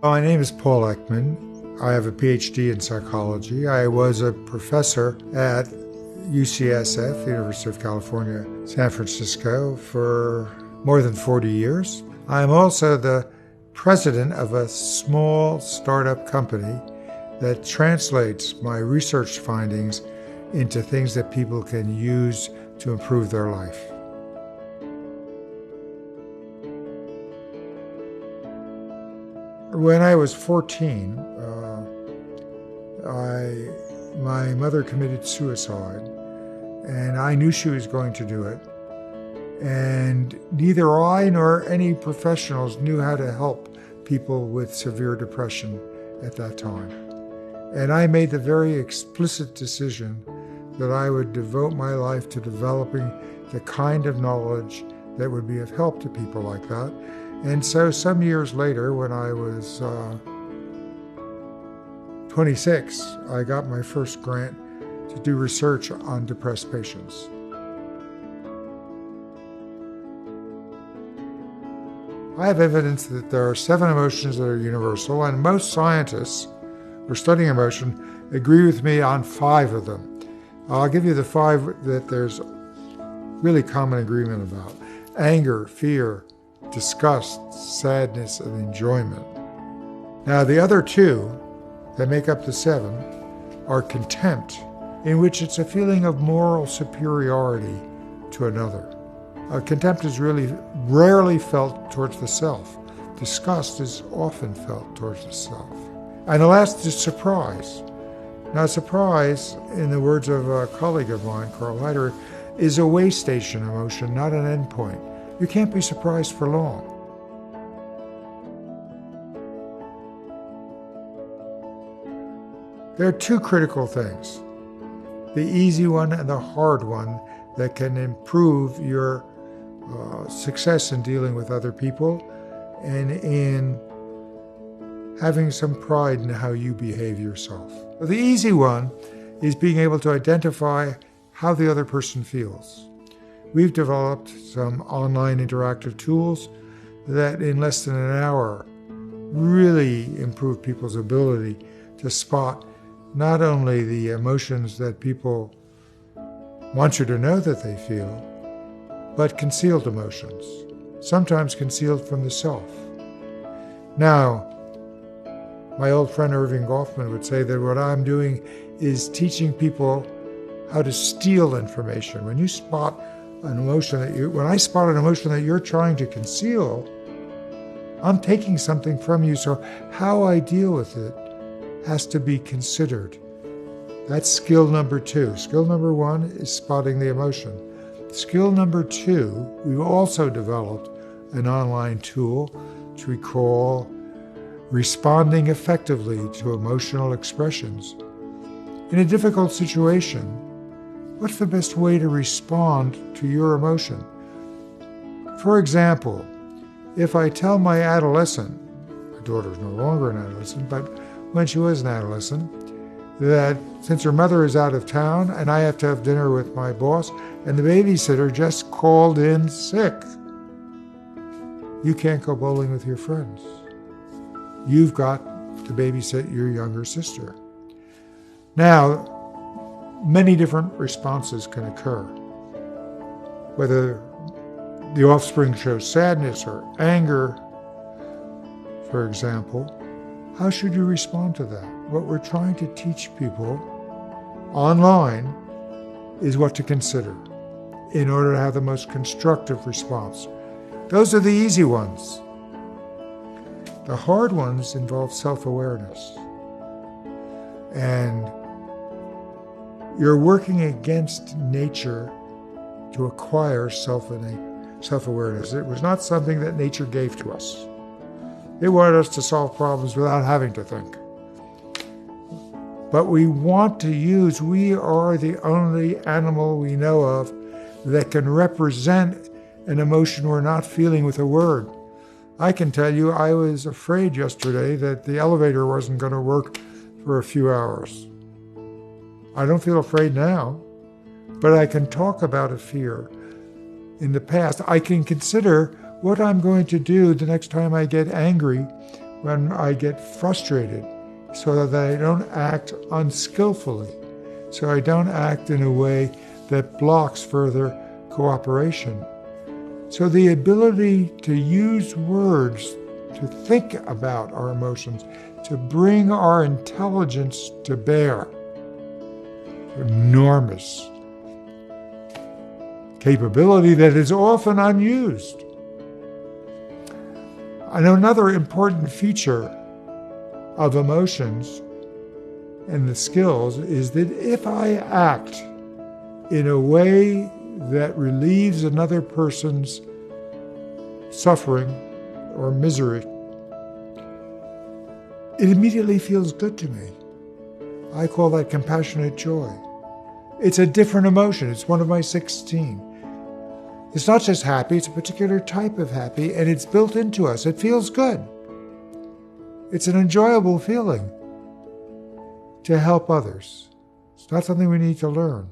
My name is Paul Ekman. I have a PhD in psychology. I was a professor at UCSF, University of California, San Francisco, for more than 40 years. I'm also the president of a small startup company that translates my research findings into things that people can use to improve their life. When I was 14, my mother committed suicide, and I knew she was going to do it. And neither I nor any professionals knew how to help people with severe depression at that time. And I made the very explicit decision that I would devote my life to developing the kind of knowledge that would be of help to people like that. And so some years later, when I was 26, I got my first grant to do research on depressed patients. I have evidence that there are 7 emotions that are universal, and most scientists who are studying emotion agree with me on 5 of them. I'll give you the 5 that there's really common agreement about: anger, fear, disgust, sadness, and enjoyment. Now, the other 2 that make up the 7 are contempt, in which it's a feeling of moral superiority to another. Contempt is really rarely felt towards the self. Disgust is often felt towards the self. And the last is surprise. Now, surprise, in the words of a colleague of mine, Carl Heider, is a way station emotion, not an end point. You can't be surprised for long. There are 2 critical things, the easy one and the hard one, that can improve your success in dealing with other people and in having some pride in how you behave yourself. The easy one is being able to identify how the other person feels. We've developed some online interactive tools that in less than an hour really improve people's ability to spot not only the emotions that people want you to know that they feel, but concealed emotions, sometimes concealed from the self. Now, my old friend Irving Goffman would say that what I'm doing is teaching people how to steal information. When you spot an emotion when I spot an emotion that you're trying to conceal, I'm taking something from you, so how I deal with it has to be considered. That's skill number 2. Skill number 1 is spotting the emotion. Skill number 2, we've also developed an online tool which we call responding effectively to emotional expressions. In a difficult situation, what's the best way to respond to your emotion? For example, if I tell my adolescent, my daughter's no longer an adolescent, but when she was an adolescent, that since her mother is out of town and I have to have dinner with my boss and the babysitter just called in sick, you can't go bowling with your friends. You've got to babysit your younger sister. Now, many different responses can occur. Whether the offspring shows sadness or anger, for example, how should you respond to that? What we're trying to teach people online is what to consider in order to have the most constructive response. Those are the easy ones. The hard ones involve self-awareness. And you're working against nature to acquire self-awareness. It was not something that nature gave to us. It wanted us to solve problems without having to think. But we are the only animal we know of that can represent an emotion we're not feeling with a word. I can tell you I was afraid yesterday that the elevator wasn't going to work for a few hours. I don't feel afraid now, but I can talk about a fear. In the past, I can consider what I'm going to do the next time I get angry when I get frustrated, so that I don't act unskillfully, so I don't act in a way that blocks further cooperation. So the ability to use words to think about our emotions, to bring our intelligence to bear, enormous capability that is often unused. And another important feature of emotions and the skills is that if I act in a way that relieves another person's suffering or misery, it immediately feels good to me. I call that compassionate joy. It's a different emotion. It's one of my 16. It's not just happy, it's a particular type of happy, and it's built into us. It feels good. It's an enjoyable feeling to help others. It's not something we need to learn.